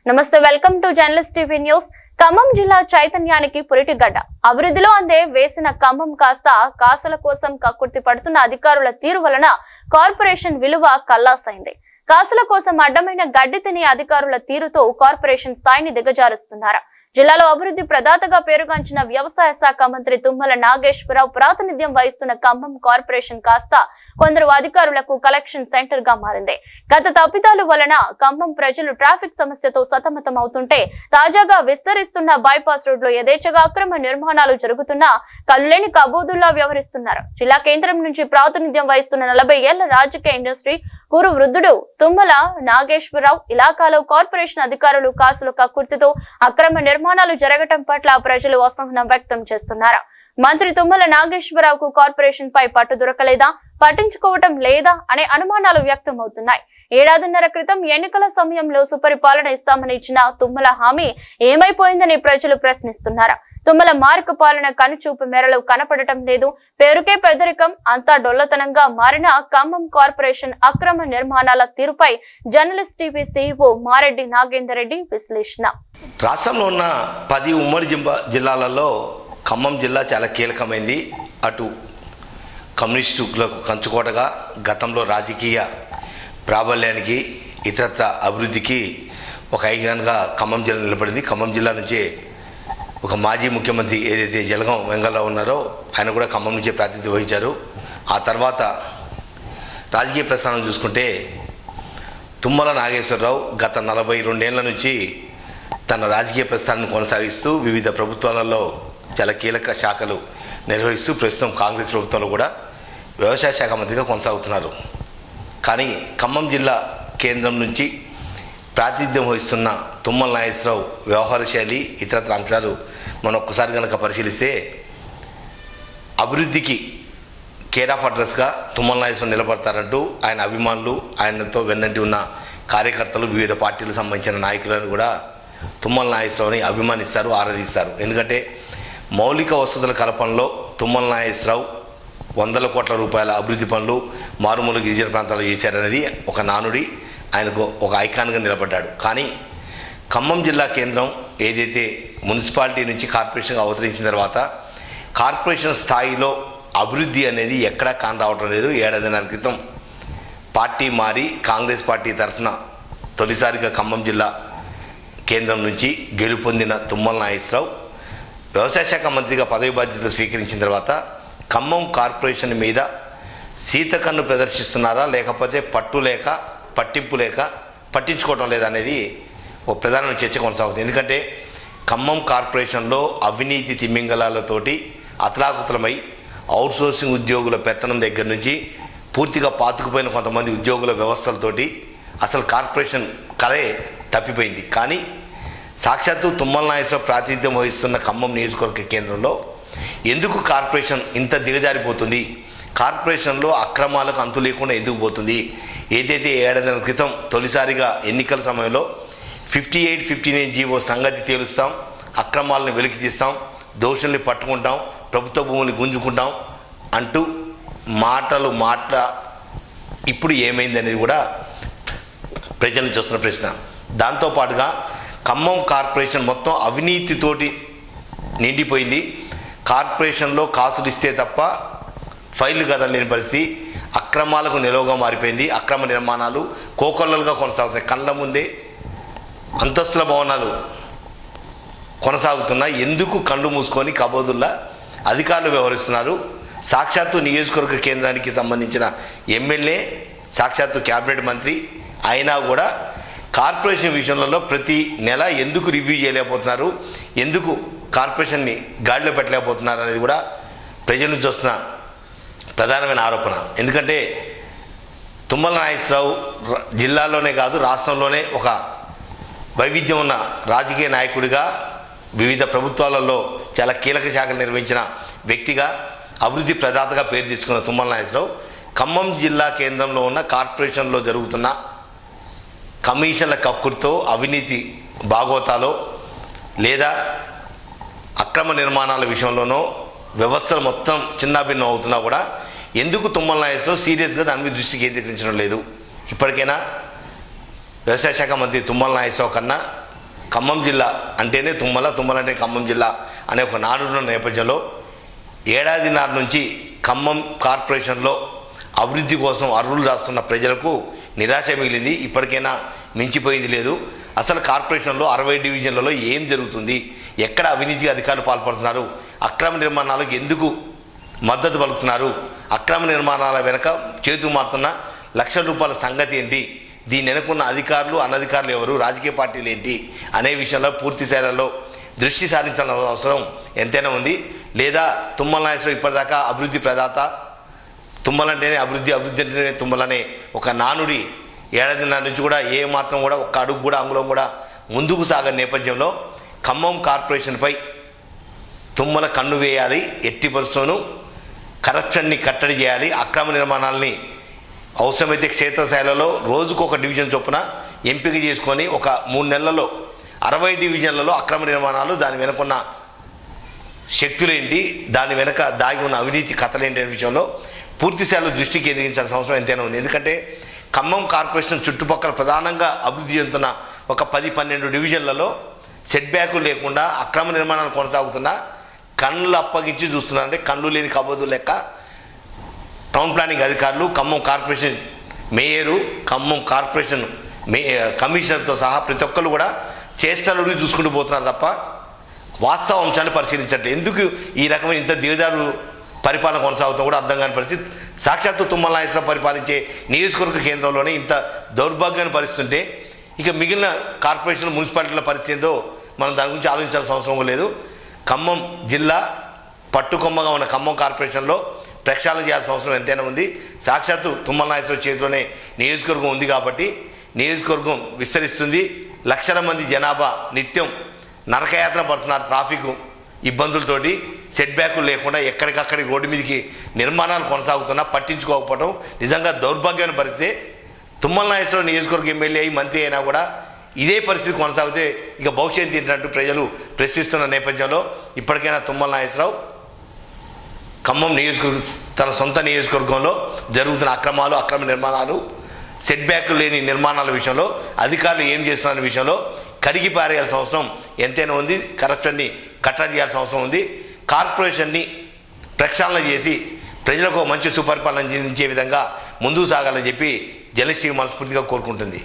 నమస్తే, welcome to journalist TV news. Khammam జిల్లా చైతన్యానికి పురిటిగడ్డ. అభివృద్ధిలో అందే వేసిన ఖమ్మం కాస్త కాసుల కోసం కక్కుర్తి పడుతున్న అధికారుల తీరు వలన కార్పొరేషన్ విలువ కల్లాసైంది. కాసుల కోసం అడ్డమైన గడ్డి తినే అధికారుల తీరుతో కార్పొరేషన్ స్థాయిని దిగజారుస్తున్నారు. జిల్లాలో అభివృద్ధి ప్రదాతగా పేరుగాంచిన వ్యవసాయ శాఖ మంత్రి తుమ్మల నాగేశ్వరరావు ప్రాతినిధ్యం వహిస్తున్న ఖమ్మం కార్పొరేషన్ కాస్త కొందరు అధికారులకు కలెక్షన్ సెంటర్ గా మారింది. గత తప్పిదాల వలన ఖమ్మం ప్రజలు ట్రాఫిక్ సమస్యతో సతమతం అవుతుంటే తాజాగా విస్తరిస్తున్న బైపాస్ రోడ్ లో యథేచ్ఛగా అక్రమ నిర్మాణాలు జరుగుతున్నా కల్లులేని కబోదుల్లా వ్యవహరిస్తున్నారు. జిల్లా కేంద్రం నుంచి ప్రాతినిధ్యం వహిస్తున్న 40 ఏళ్ల రాజకీయ ఇండస్ట్రీ కురు వృద్ధుడు తుమ్మల నాగేశ్వరరావు ఇలాకాలో కార్పొరేషన్ అధికారులు కాసుల కక్కుర్తితో అక్రమ నిర్మాణాలు జరగటం పట్ల ప్రజలు అసహనం వ్యక్తం చేస్తున్నారు. మంత్రి తుమ్మల నాగేశ్వరరావుకు కార్పొరేషన్ పై పట్టు దొరకలేదా, పట్టించుకోవటం లేదా అనే అనుమానాలు వ్యక్తమవుతున్నాయి. ఏడాదిన్నర క్రితం ఎన్నికల సమయంలో సుపరిపాలన ఇస్తామని ఇచ్చిన తుమ్మల హామీ ఏమైపోయిందని ప్రజలు ప్రశ్నిస్తున్నారు. తుమ్మల మార్కు పాలన కనుచూపు మేరలో కనపడటం లేదు. పేరుకే పెద్దరికం, అంతా డొల్లతనంగా మారిన ఖమ్మం కార్పొరేషన్ అక్రమ నిర్మాణాల తీరుపై journalist TV CEO Mareddy Nagender Reddy విశ్లేషణ. రాష్ట్రంలో ఉన్న 10 ఉమ్మడి జిల్లాలలో ఖమ్మం జిల్లా చాలా కీలకమైంది. అటు కమ్యూనిస్టులకు కంచుకోటగా గతంలో రాజకీయ ప్రాబల్యానికి ఇతరత్ర అభివృద్ధికి ఒక ఐకాన్గా ఖమ్మం జిల్లా నిలబడింది. ఖమ్మం జిల్లా నుంచే ఒక మాజీ ముఖ్యమంత్రి ఏదైతే జలగం వెంగళరావు ఉన్నారో ఆయన కూడా ఖమ్మం నుంచే ప్రాతినిధ్యం వహించారు. ఆ తర్వాత రాజకీయ ప్రస్థానం చూసుకుంటే తుమ్మల నాగేశ్వరరావు గత 42 ఏళ్ల నుంచి తన రాజకీయ ప్రస్థానాన్ని కొనసాగిస్తూ వివిధ ప్రభుత్వాలలో చాలా కీలక శాఖలు నిర్వహిస్తూ ప్రస్తుతం కాంగ్రెస్ ప్రభుత్వంలో కూడా వ్యవసాయ శాఖ మంత్రిగా కొనసాగుతున్నారు. కానీ ఖమ్మం జిల్లా కేంద్రం నుంచి ప్రాతినిధ్యం వహిస్తున్న తుమ్మల నాగేశ్వరరావు వ్యవహార శైలి ఇతరత్ర అంశాలు మనం ఒక్కసారి కనుక పరిశీలిస్తే అభివృద్ధికి కేర్ ఆఫ్ అడ్రస్గా తుమ్మల నాగేశ్వరరావు నిలబడతారంటూ ఆయన అభిమానులు, ఆయనతో వెన్నంటి ఉన్న కార్యకర్తలు, వివిధ పార్టీలకు సంబంధించిన నాయకులను కూడా తుమ్మల నాగేశ్వరరావుని అభిమానిస్తారు, ఆరాధిస్తారు. ఎందుకంటే మౌలిక వసతుల కల్పనలో తుమ్మల నాగేశ్వరరావు 100 కోట్ల రూపాయల అభివృద్ధి పనులు మారుమూల గిరిజన ప్రాంతాల్లో చేశారనేది ఒక నానుడి. ఆయనకు ఒక ఐకాన్గా నిలబడ్డాడు. కానీ ఖమ్మం జిల్లా కేంద్రం ఏదైతే మున్సిపాలిటీ నుంచి కార్పొరేషన్గా అవతరించిన తర్వాత కార్పొరేషన్ స్థాయిలో అభివృద్ధి అనేది ఎక్కడా కాని రావటం లేదు. ఏడాదిన్నర క్రితం పార్టీ మారి కాంగ్రెస్ పార్టీ తరఫున తొలిసారిగా ఖమ్మం జిల్లా కేంద్రం నుంచి గెలుపొందిన తుమ్మల నాగేశ్వరరావు వ్యవసాయ శాఖ మంత్రిగా పదవి బాధ్యతలు స్వీకరించిన తర్వాత ఖమ్మం కార్పొరేషన్ మీద శీతకన్ను ప్రదర్శిస్తున్నారా, లేకపోతే పట్టు లేక పట్టింపు లేక పట్టించుకోవడం లేదనేది ఓ ప్రధానమైన చర్చ కొనసాగుతుంది. ఎందుకంటే ఖమ్మం కార్పొరేషన్లో అవినీతి తిమ్మింగళాలతోటి అతలాకుతలమై అవుట్సోర్సింగ్ ఉద్యోగుల పెత్తనం దగ్గర నుంచి పూర్తిగా పాతుకుపోయిన కొంతమంది ఉద్యోగుల వ్యవస్థలతోటి అసలు కార్పొరేషన్ కలే తప్పిపోయింది. కానీ సాక్షాత్తు తుమ్మల నాగేశ్వరరావు ప్రాతినిధ్యం వహిస్తున్న ఖమ్మం నియోజకవర్గ కేంద్రంలో ఎందుకు కార్పొరేషన్ ఇంత దిగజారిపోతుంది, కార్పొరేషన్లో అక్రమాలకు అంతు లేకుండా ఎందుకు పోతుంది? ఏదైతే 7 నెలల క్రితం తొలిసారిగా ఎన్నికల సమయంలో 58-59 జీవో సంగతి తేలుస్తాం, అక్రమాలను వెలికి తీస్తాం, దోషుల్ని పట్టుకుంటాం, ప్రభుత్వ భూముల్ని గుంజుకుంటాం అంటూ మాట ఇప్పుడు ఏమైంది అనేది కూడా ప్రజలను చూస్తున్న ప్రశ్న. దాంతోపాటుగా ఖమ్మం కార్పొరేషన్ మొత్తం అవినీతితోటి నిండిపోయింది. కార్పొరేషన్లో కాసులు ఇస్తే తప్ప ఫైళ్లు కదలేని పరిస్థితి, అక్రమాలకు నిలవగా మారిపోయింది. అక్రమ నిర్మాణాలు కోకొల్లలుగా కొనసాగుతున్నాయి. కళ్ళ ముందే అంతస్తుల భవనాలు కొనసాగుతున్నా ఎందుకు కళ్ళు మూసుకొని కబోదుల్లా అధికారులు వ్యవహరిస్తున్నారు? సాక్షాత్తు నియోజకవర్గ కేంద్రానికి సంబంధించిన ఎమ్మెల్యే, సాక్షాత్తు క్యాబినెట్ మంత్రి అయినా కూడా కార్పొరేషన్ విషయంలో ప్రతి నెల ఎందుకు రివ్యూ చేయలేకపోతున్నారు, ఎందుకు కార్పొరేషన్ని గాడిలో పెట్టలేకపోతున్నారు అనేది కూడా ప్రజల నుంచి వస్తున్న ప్రధానమైన ఆరోపణ. ఎందుకంటే తుమ్మల నాగేశ్వరరావు జిల్లాలోనే కాదు రాష్ట్రంలోనే ఒక వైవిధ్యం ఉన్న రాజకీయ నాయకుడిగా, వివిధ ప్రభుత్వాలలో చాలా కీలక శాఖలు నిర్వహించిన వ్యక్తిగా, అభివృద్ధి ప్రదాతగా పేరు తెచ్చుకున్న తుమ్మల నాగేశ్వరరావు ఖమ్మం జిల్లా కేంద్రంలో ఉన్న కార్పొరేషన్లో జరుగుతున్న కమిషన్ల కక్కుర్తో, అవినీతి బాగోతాలో లేదా అక్రమ నిర్మాణాల విషయంలోనో వ్యవస్థలు మొత్తం చిన్నాభిన్నం అవుతున్నా కూడా ఎందుకు తుమ్మల నాగేశ్వరరావు సీరియస్గా దాని మీద దృష్టి కేంద్రీకరించడం లేదు? ఇప్పటికైనా వ్యవసాయ శాఖ మంత్రి తుమ్మల నాగేశ్వరరావు కన్నా ఖమ్మం జిల్లా అంటేనే తుమ్మల అంటే ఖమ్మం జిల్లా అనే ఒక నానున్న నేపథ్యంలో 1.5 ఏళ్ల నుంచి ఖమ్మం కార్పొరేషన్లో అభివృద్ధి కోసం అర్రులు రాస్తున్న ప్రజలకు నిరాశ మిగిలింది. ఇప్పటికైనా మించిపోయింది లేదు. అసలు కార్పొరేషన్లో 60 డివిజన్లలో ఏం జరుగుతుంది, ఎక్కడ అవినీతి అధికారులు పాల్పడుతున్నారు, అక్రమ నిర్మాణాలకు ఎందుకు మద్దతు పలుకుతున్నారు, అక్రమ నిర్మాణాల వెనక చేతు మారుతున్న లక్షల రూపాయల సంగతి ఏంటి, దీని వెనుకున్న అధికారులు అనధికారులు ఎవరు, రాజకీయ పార్టీలు ఏంటి అనే విషయంలో పూర్తి స్థాయిలో దృష్టి సారించాల్సిన అవసరం ఎంతైనా ఉంది. లేదా తుమ్మల నాగేశ్వరరావు ఇప్పటిదాకా అభివృద్ధి ప్రదాత, తుమ్మలంటేనే అభివృద్ధి అంటేనే తుమ్మలనే ఒక నానుడి 7 నెలల నుంచి కూడా ఏ మాత్రం కూడా ఒక్క అడుగు కూడా అంగుళం కూడా ముందుకు సాగని నేపథ్యంలో ఖమ్మం కార్పొరేషన్పై తుమ్మల కన్ను వేయాలి, ఎట్టి పరిస్థితుల్లోనూ కరప్షన్ని కట్టడి చేయాలి, అక్రమ నిర్మాణాలని అవసరమైతే క్షేత్రస్థాయిలలో రోజుకొక డివిజన్ చొప్పున ఎంపిక చేసుకొని ఒక 3 నెలల్లో 60 డివిజన్లలో అక్రమ నిర్మాణాలు, దాని వెనుకున్న శక్తులేంటి, దాని వెనక దాగి ఉన్న అవినీతి కథలేంటి అనే విషయంలో పూర్తి స్థాయిలో దృష్టి కేంద్రీకరించాల్సిన అవసరం ఎంతైనా ఉంది. ఎందుకంటే ఖమ్మం కార్పొరేషన్ చుట్టుపక్కల ప్రధానంగా అభివృద్ధి చెందుతున్న ఒక 10-12 డివిజన్లలో సెట్ బ్యాకులు లేకుండా అక్రమ నిర్మాణాలు కొనసాగుతున్నా కళ్ళు అప్పగించి చూస్తున్నారంటే కళ్ళు లేని కబోదు లెక్క టౌన్ ప్లానింగ్ అధికారులు, Khammam corporation mayor, Khammam corporation కమిషనర్తో సహా ప్రతి ఒక్కరు కూడా చేష్టలు చూసుకుంటూ పోతున్నారు తప్ప వాస్తవ అంశాన్ని పరిశీలించట్లేదు. ఎందుకు ఈ రకమైన ఇంత దిగజారు పరిపాలన కొనసాగుతూ కూడా అర్థం కాని పరిస్థితి. సాక్షాత్తు తుమ్మల నాగేశ్వరరావు పరిపాలించే నియోజకవర్గ కేంద్రంలోనే ఇంత దౌర్భాగ్యాన్ని పరిస్థితుంటే ఇక మిగిలిన కార్పొరేషన్ మున్సిపాలిటీల పరిస్థితి ఏందో మనం దాని గురించి ఆలోచించాల్సిన అవసరం లేదు. ఖమ్మం జిల్లా పట్టుకొమ్మగా ఉన్న ఖమ్మం కార్పొరేషన్లో ప్రక్షాళన చేయాల్సిన అవసరం ఎంతైనా ఉంది. సాక్షాత్తు తుమ్మల నాగేశ్వరరావు చేతిలోనే నియోజకవర్గం ఉంది కాబట్టి నియోజకవర్గం విస్తరిస్తుంది. లక్షల మంది జనాభా నిత్యం నరకయాత్ర పడుతున్నారు ట్రాఫిక్ ఇబ్బందులతోటి, సెట్ బ్యాకులు లేకుండా ఎక్కడికక్కడికి రోడ్డు మీదకి నిర్మాణాలు కొనసాగుతున్నా పట్టించుకోకపోవడం నిజంగా దౌర్భాగ్యమైన పరిస్థితి. తుమ్మల నాగేశ్వరరావు నియోజకవర్గ ఎమ్మెల్యే అయి మంత్రి అయినా కూడా ఇదే పరిస్థితి కొనసాగితే ఇక భవిష్యత్తు ఏంటంటూ ప్రజలు ప్రశ్నిస్తున్న నేపథ్యంలో ఇప్పటికైనా తుమ్మల నాగేశ్వరరావు ఖమ్మం నియోజకవర్గం తన సొంత నియోజకవర్గంలో జరుగుతున్న అక్రమాలు, అక్రమ నిర్మాణాలు, సెట్ బ్యాకులు లేని నిర్మాణాల విషయంలో అధికారులు ఏం చేస్తున్న విషయంలో కడిగి పారేయాల్సిన అవసరం ఎంతైనా ఉంది. కరప్షన్ని కట్టడి చేయాల్సిన అవసరం ఉంది. కార్పొరేషన్ని ప్రక్షాళన చేసి ప్రజలకు మంచి సుపరిపాలన అందించే విధంగా ముందుకు సాగాలని చెప్పి జర్నలిస్ట్ మనస్ఫూర్తిగా కోరుకుంటుంది.